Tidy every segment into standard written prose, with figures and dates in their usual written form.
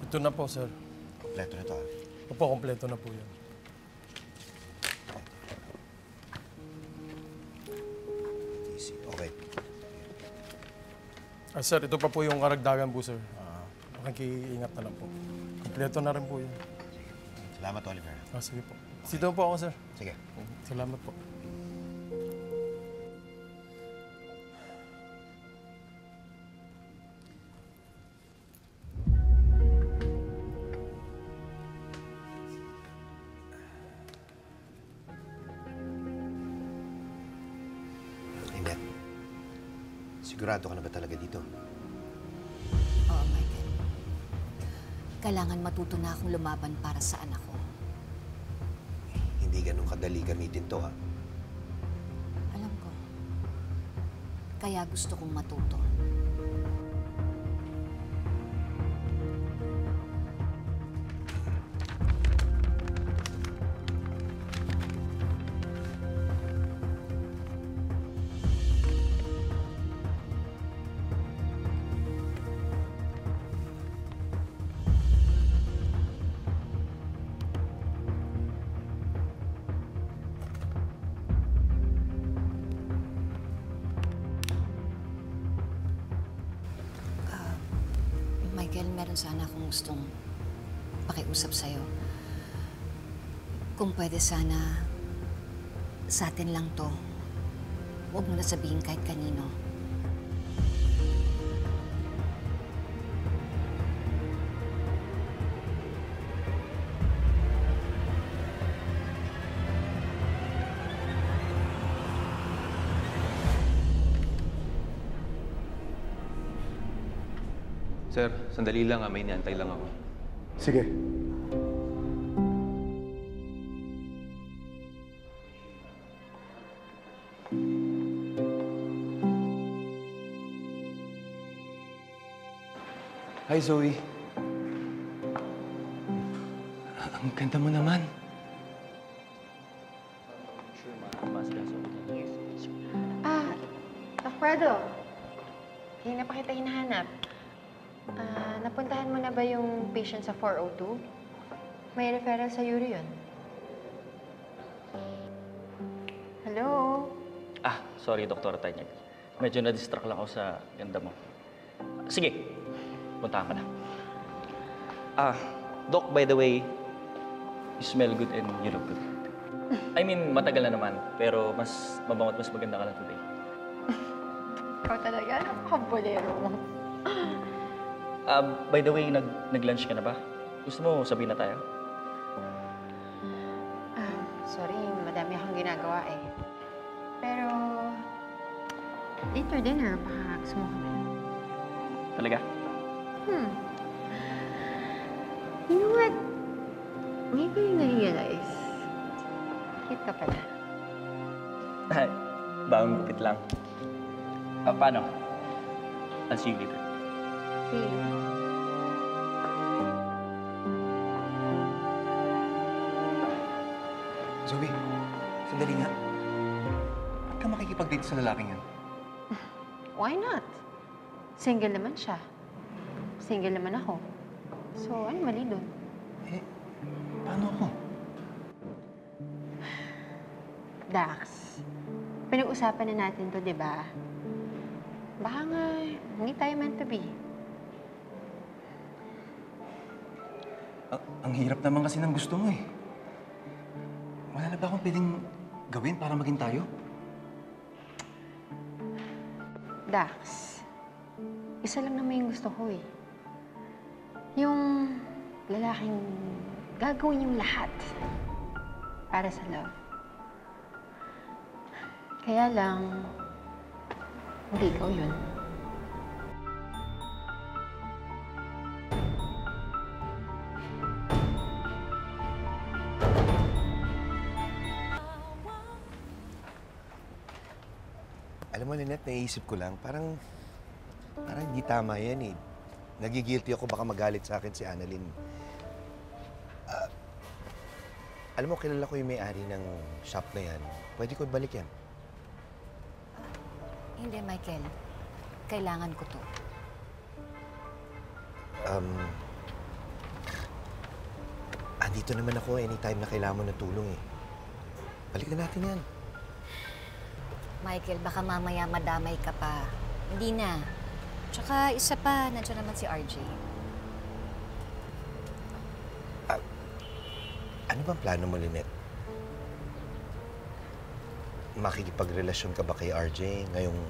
Ito na po, sir. Kompleto na to, ah. Opo, kompleto na po yan. Easy. Okay. Sir, ito pa po yung karagdagan po, sir. Makikiingat na lang po. Kompleto na rin po yun. Salamat, Oliver. Sige po. Sito po ako, sir. Sige. Salamat po. Lynette, sigurado ka na ba talaga dito? Oo, Michael. Kailangan matuto na akong lumaban para sa anak ko. Hindi ganun kadali gamitin to, ha? Alam ko. Kaya gusto kong matuto. Michael, meron sana akong gustong pakiusap sa'yo. Kung pwede sana, sa atin lang to. Huwag mo na sabihin kahit kanino. Sir, sandali lang, may iniantay lang ako. Sige. Hi, Zoe. Ang ganda mo naman. Alfredo, hindi na pa kita hinahanap. Napuntahan mo na ba yung patient sa 402? May referral sa Yuri yun. Hello? Sorry, Dr. Tanyag. Medyo na-distract lang ako sa ganda mo. Sige, puntahan ka na. Doc, by the way, you smell good and you look good. I mean, matagal na naman, pero mas mabango at mas maganda ka na today. Ikaw talaga, napakabolero mo. By the way, nag-lunch ka na ba? Gusto mo sabihin na tayo? Sorry, madami akong ginagawa eh. Pero, later dinner, baka gusto mo kami. Talaga? You know what? Ngayon ko yung na-realize. Cute ka pala. Bagong gupit lang. Paano? I'll see you later. See you. Zoe, sandali nga. Ba't ka makikipag-date sa lalaking yan? Why not? Single naman siya. Single naman ako. So, ano mali doon? Eh, paano ako? Dax, pinag-usapan na natin to, di ba? Baka nga, hindi tayo meant to be. Ang hirap naman kasi ng gusto mo eh. Wala na ba akong pwedeng gawin para maging tayo? Dax, isa lang naman yung gusto ko eh. Yung lalaking gagawin yung lahat para sa love. Kaya lang, hindi ikaw yun. Alam mo, Lynette, naisip ko lang, parang hindi tama yan eh. Nagigilty ako, baka magalit sa akin si Annalyn. Alam mo, kilala ko yung may-ari ng shop na yan. Pwede ko balik yan. Hindi, Michael. Kailangan ko to. Dito naman ako anytime na kailangan mo ng tulong eh. Balikan natin yan. Michael, baka mamaya madamay ka pa. Hindi na. Tsaka isa pa, nandiyan naman si RJ. Ano bang plano mo, Lynette? Makikipagrelasyon ka ba kay RJ ngayong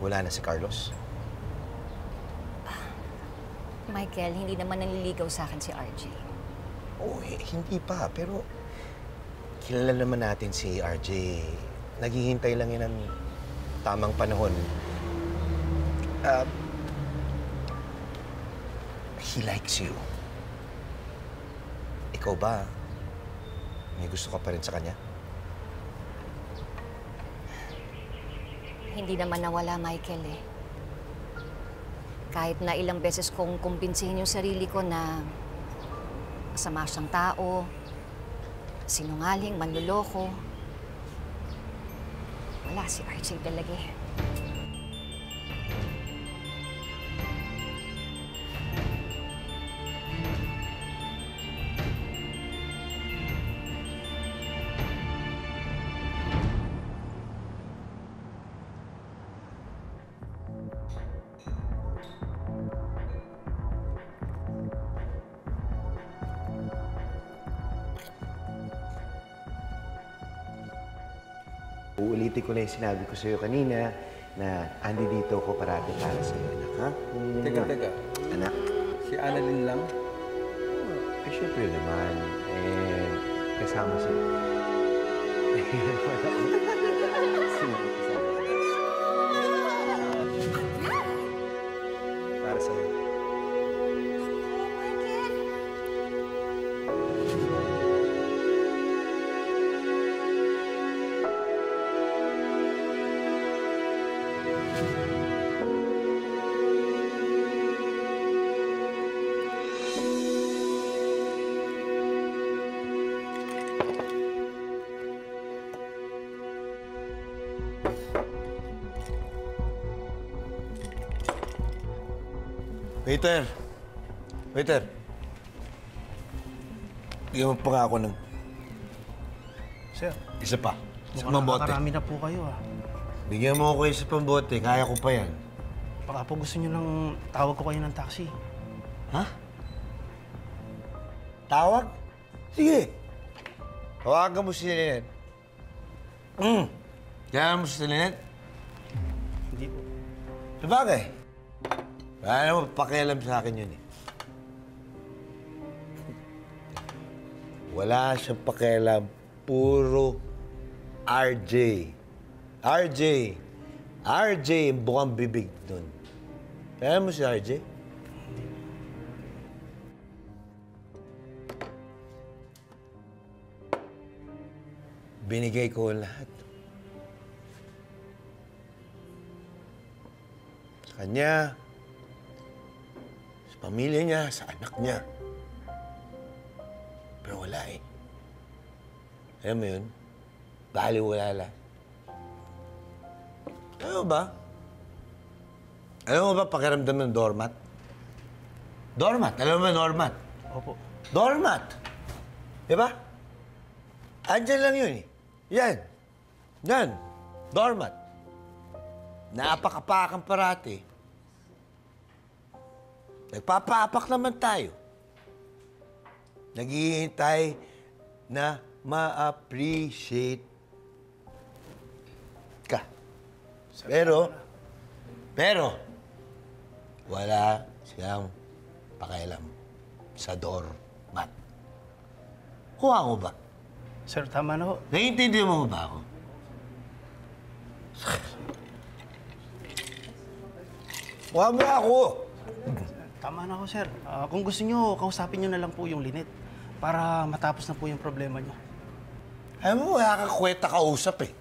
wala na si Carlos? Michael, hindi naman nanliligaw sa akin si RJ. Oo, hindi pa. Pero kilala naman natin si RJ. Naghihintay lang yan ng tamang panahon. He likes you. Ikaw ba? May gusto ka pa rin sa kanya? Hindi naman nawala, Michael eh. Kahit na ilang beses kong kumbinsihin yung sarili ko na masama siyang tao, sinungaling, manluloko. Wala si RJ talaga eh. Uulitin ko na yung sinabi ko sa'yo kanina na andi dito ako parati para sa'yo, anak, ha? Teka. Anak? Si Annalyn lang? Eh, syempre naman. Eh, kasama si... Para sa'yo. Waiter! Waiter! Bigyan mo pa nga ako ng Sir, isa pa. Isa pang mukhang bote. nakakarami na po kayo ah. Bigyan mo ako isa pang bote. Kaya ko pa yan. Baka po gusto nyo nang tawag ko kayo ng taxi. Ha? Tawag? Sige. Tawagan mo si Lynette. Kaya mo si Lynette? Hindi po. Sabagay. Wala naman pakialam sa akin yun eh. Wala siyang pakialam. Puro RJ. RJ. RJ ang bukang bibig doon. Kaya mo si RJ? Binigay ko ang lahat. Sa kanya, sa pamilya niya, sa anak niya. Pero wala eh. Alam mo yun? Baliwala lang. Alam mo ba? Alam mo ba pakiramdam ng doormat? Doormat. Alam mo ba doormat? Opo. Doormat. Di ba? Andyan lang yun eh. Yan. Yan. Doormat. Naapakapakan parati. Nagpapaapak naman tayo. Naghihintay na ma-appreciate ka. Pero, wala siyang pakialam sa doormat. Kuha mo ba? Sir, tama na ho. Naiintindihan mo ba ako? Kuha mo ako! Tama na ho, sir. Kung gusto nyo, kausapin nyo na lang po yung Lynette para matapos na po yung problema nyo. Alam mo, wala kang kwenta kausap eh.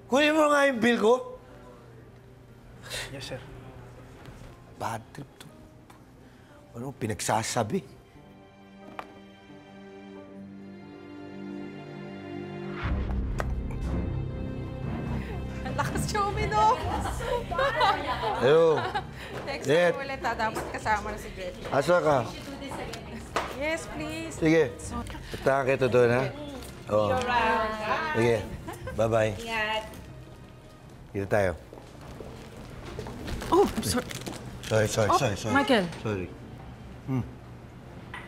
Kunin mo nga yung bill ko. Yes, sir. Bad trip to. Ano pinagsasabi? Ang lakas siya uminom. Hello. Next Jet. time ulit, dapat kasama na si Jet. Asa ka? Yes, please. Sige. Puntahan kita doon, ha? Oo. Sige. Bye-bye. Ingat. Kita tayo. Oh, I'm sorry. Sorry. Michael. Sorry.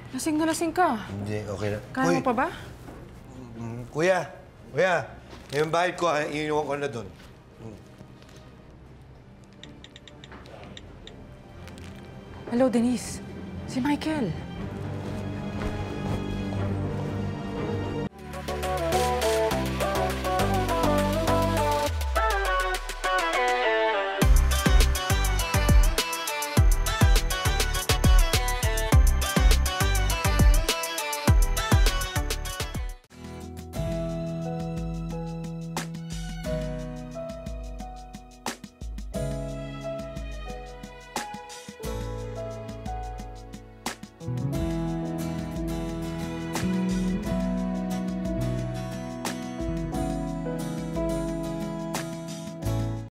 Lasing na lasing ka. Hindi, okay na. Kaya mo pa ba? Kuya, yung bayad ko, iniwan ko na doon. Hello, Denise. Si Michael.